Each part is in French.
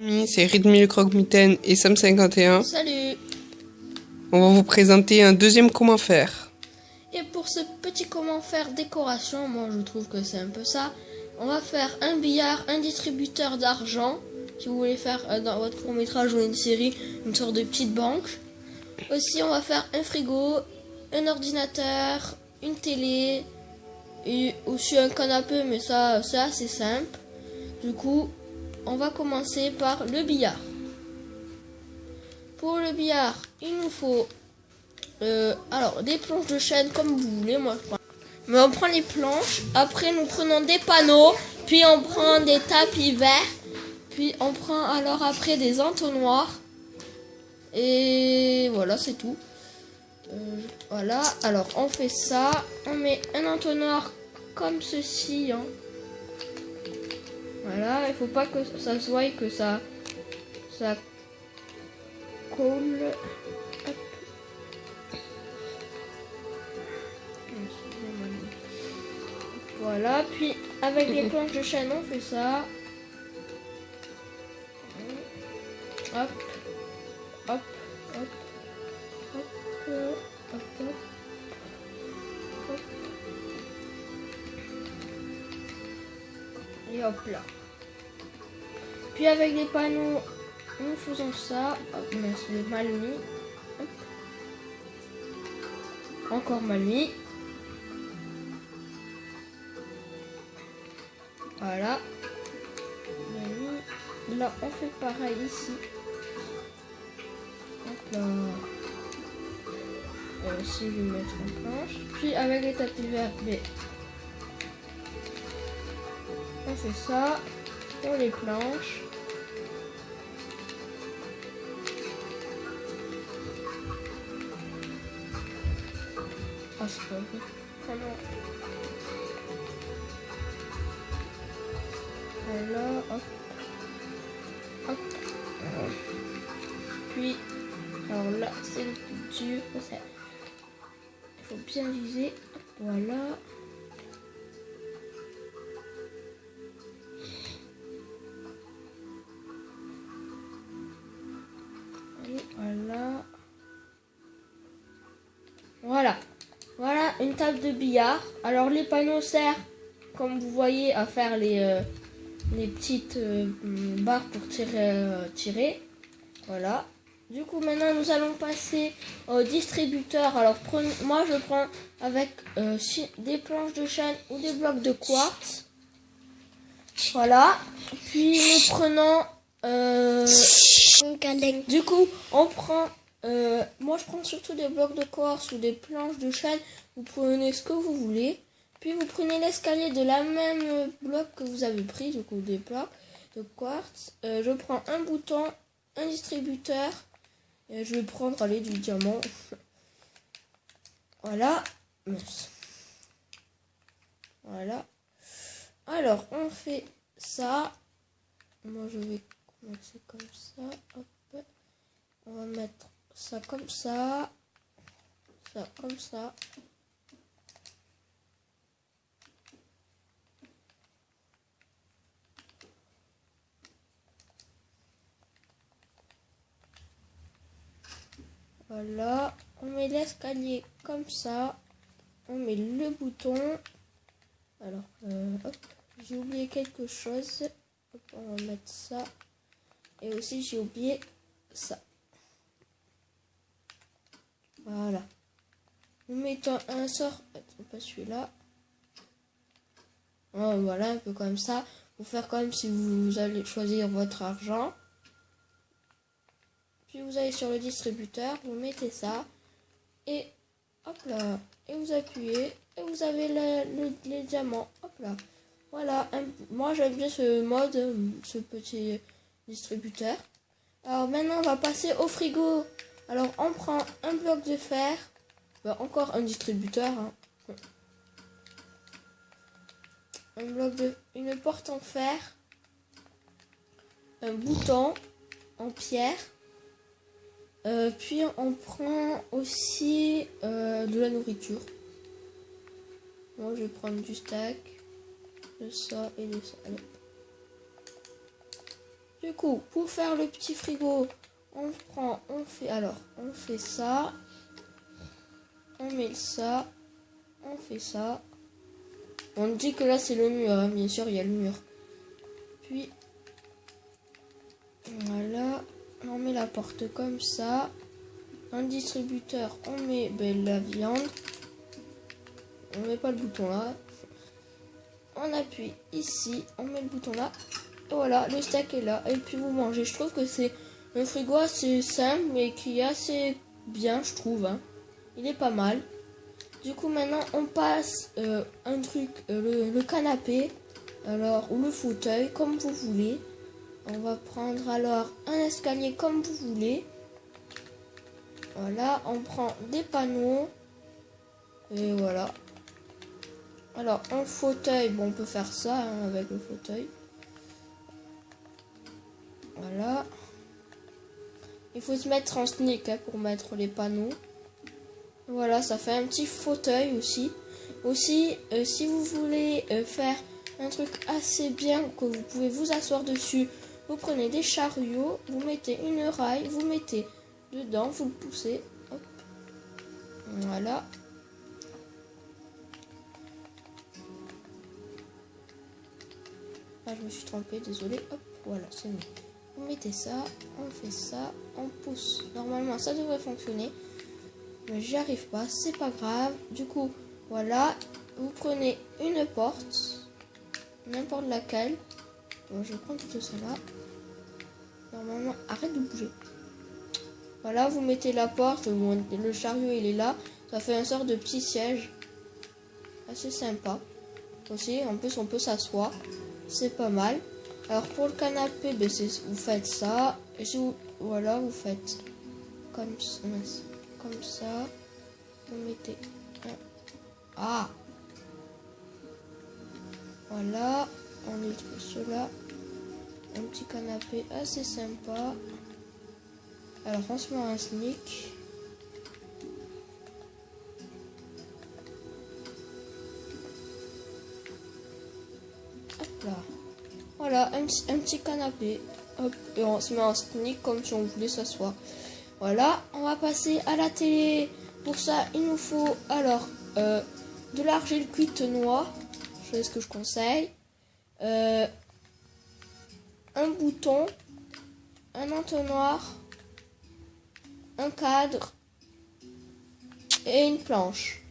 C'est Rythme le Croque-Mitaine et Sam51. Salut! On va vous présenter un deuxième comment faire. Et pour ce petit comment faire décoration, moi je trouve que c'est un peu ça. On va faire un billard, un distributeur d'argent. Si vous voulez faire dans votre court-métrage ou une série, une sorte de petite banque. Aussi on va faire un frigo, un ordinateur, une télé et aussi un canapé, mais ça c'est assez simple. Du coup, on va commencer par le billard. Pour le billard, il nous faut alors des planches de chêne comme vous voulez. Moi je prends. Mais on prend les planches. Après nous prenons des panneaux. Puis on prend des tapis verts. Puis on prend alors après des entonnoirs. Et voilà, c'est tout. Voilà. Alors on fait ça. On met un entonnoir comme ceci. Hein. Voilà. Il faut pas que ça se voie, que ça colle. Hop. Voilà, puis avec les planches de chêne, on fait ça. Hop, hop, hop, hop, hop, hop, hop. Et hop là. Puis avec les panneaux, nous faisons ça. Hop, mais c'est mal mis. Hop. Encore mal mis. Voilà. Là, on fait pareil ici. Hop là. Ici, je vais mettre en planche. Puis avec les tapis verts, on fait ça sur les planches. Ah, c'est pas vrai. Oh non. Voilà, hop. Hop. Puis, alors là, c'est le plus dur. Il faut bien viser. Voilà. Et voilà. Voilà. Voilà une table de billard. Alors les panneaux servent, comme vous voyez, à faire les petites barres pour tirer. Voilà. Du coup, maintenant, nous allons passer au distributeur. Alors, moi, je prends avec des planches de chêne ou des blocs de quartz. Voilà. Puis, nous prenons... du coup, on prend... moi, je prends surtout des blocs de quartz ou des planches de chêne. Vous prenez ce que vous voulez. Puis, vous prenez l'escalier de la même bloc que vous avez pris. Du coup, des blocs de quartz. Je prends un bouton, un distributeur. Et je vais prendre du diamant. Voilà. Voilà. Alors, on fait ça. Moi, je vais commencer comme ça. Hop. On va mettre ça comme ça. Ça comme ça. Voilà, on met l'escalier comme ça, on met le bouton. Alors, hop, j'ai oublié quelque chose. Hop, on va mettre ça. Et aussi, j'ai oublié ça. Voilà. Nous mettons un sort, pas celui-là. Oh, voilà, un peu comme ça. Pour faire comme si vous allez choisir votre argent. Puis vous allez sur le distributeur, vous mettez ça, et hop là, et vous appuyez, et vous avez les diamants, hop là. Voilà, moi j'aime bien ce mode, ce petit distributeur. Alors maintenant on va passer au frigo. Alors on prend un bloc de fer, encore un distributeur, hein. Une porte en fer, un bouton en pierre. Puis on prend aussi de la nourriture. Moi je vais prendre du steak, de ça et de ça. Allez. Du coup, pour faire le petit frigo, on fait ça. On met ça. On fait ça. On dit que là c'est le mur, hein. Bien sûr il y a le mur. Puis voilà, on met la porte comme ça. Un distributeur, on met la viande. On met pas le bouton là. On appuie ici, on met le bouton là. Et voilà, le steak est là. Et puis vous mangez. Je trouve que c'est un frigo assez simple mais qui est assez bien, je trouve. Hein. Il est pas mal. Du coup maintenant on passe le canapé. Alors, ou le fauteuil, comme vous voulez. On va prendre alors un escalier comme vous voulez. Voilà, on prend des panneaux. Et voilà. Alors, un fauteuil, bon, on peut faire ça hein, avec le fauteuil. Voilà. Il faut se mettre en sneak hein, pour mettre les panneaux. Voilà, ça fait un petit fauteuil aussi. Aussi, si vous voulez faire un truc assez bien que vous pouvez vous asseoir dessus, vous prenez des chariots, vous mettez une raille, vous mettez dedans, vous le poussez, hop, voilà. Ah, je me suis trompée, désolé, hop, voilà, c'est mieux. Vous mettez ça, on fait ça, on pousse. Normalement, ça devrait fonctionner, mais j'y arrive pas, c'est pas grave. Du coup, voilà, vous prenez une porte, n'importe laquelle. Bon, je vais prendre tout ça là. Normalement, arrête de bouger. Voilà, vous mettez la porte, le chariot il est là. Ça fait un sort de petit siège. Assez sympa. Aussi, en plus on peut s'asseoir. C'est pas mal. Alors pour le canapé, vous faites ça. Et si vous, voilà, vous faites comme ça. Vous mettez un... Ah! Voilà, on nettoie cela. Un petit canapé assez sympa. Alors on se met un sneak. Hop là. Voilà, un petit canapé. Hop, et on se met un sneak comme si on voulait s'asseoir. Voilà, on va passer à la télé. Pour ça, il nous faut alors de l'argile cuite noire. C'est ce que je conseille. Un bouton, un entonnoir, un cadre et une planche.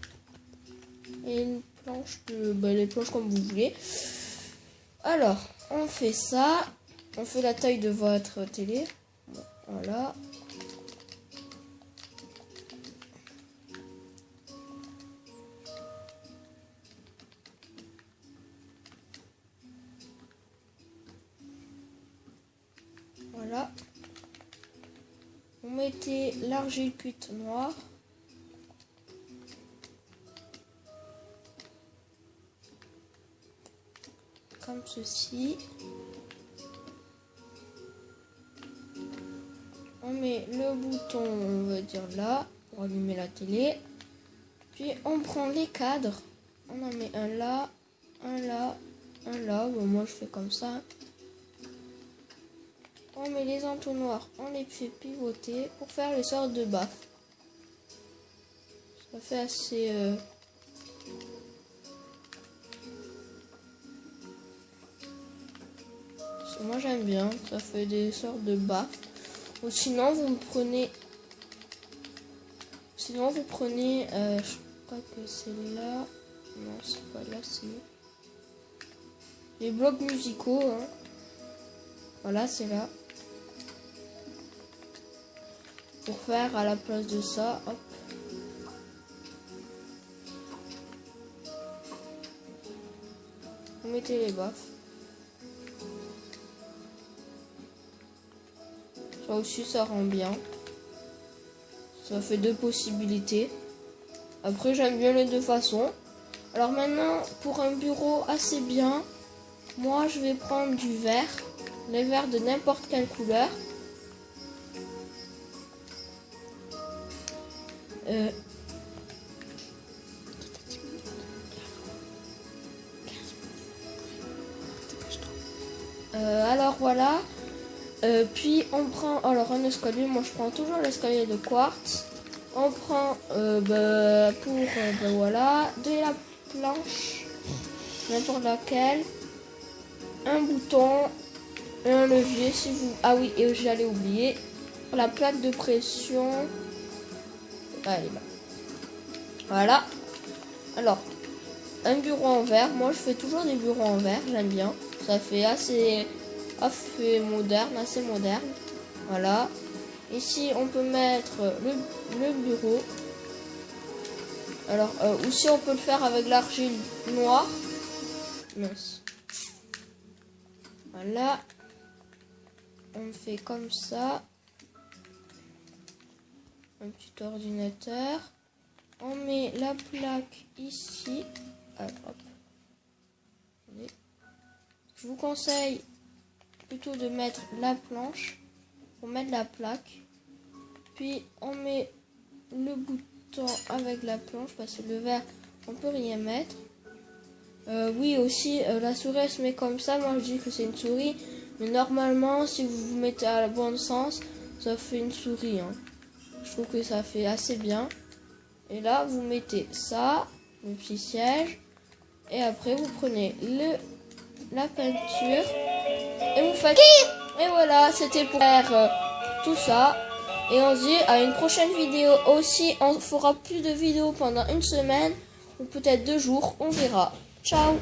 Et une planche les planches comme vous voulez. Alors, on fait ça. On fait la taille de votre télé. Voilà. Voilà. Vous mettez l'argile cuite noire. Comme ceci. On met le bouton, on va dire là, pour allumer la télé. Puis on prend les cadres. On en met un là, un là, un là. Bon, moi je fais comme ça. On met les entonnoirs, on les fait pivoter pour faire les sortes de baffes. Ça fait assez... Moi j'aime bien, ça fait des sortes de baffes. Ou sinon vous prenez... je crois que c'est là... Non, c'est pas là, c'est... Les blocs musicaux, hein. Voilà, c'est là. Pour faire à la place de ça, hop. Vous mettez les baffes. Ça aussi, ça rend bien. Ça fait deux possibilités. Après, j'aime bien les deux façons. Alors maintenant, pour un bureau assez bien, moi, je vais prendre du verre. Les verres de n'importe quelle couleur. Alors voilà. Puis on prend alors un escalier. Moi je prends toujours l'escalier de quartz. On prend voilà de la planche, n'importe laquelle, un bouton et un levier si vous. Ah oui, et j'allais oublier la plaque de pression. Allez là. Voilà. Alors un bureau en verre. Moi je fais toujours des bureaux en verre. J'aime bien. Ça fait assez moderne, assez moderne. Voilà. Ici, on peut mettre le bureau. Alors, aussi, on peut le faire avec l'argile noire. Mince. Voilà. On fait comme ça. Un petit ordinateur. On met la plaque ici. Hop. Je vous conseille plutôt de mettre la planche pour mettre la plaque. Puis on met le bouton avec la planche parce que le verre on peut rien mettre. Oui aussi la souris elle se met comme ça. Moi je dis que c'est une souris, mais normalement si vous vous mettez à le bon sens ça fait une souris. Hein. Je trouve que ça fait assez bien. Et là vous mettez ça, le petit siège, et après vous prenez la peinture et vous faites. Et voilà, c'était pour faire tout ça. Et on se dit à une prochaine vidéo. Aussi, on fera plus de vidéos pendant une semaine ou peut-être 2 jours. On verra. Ciao!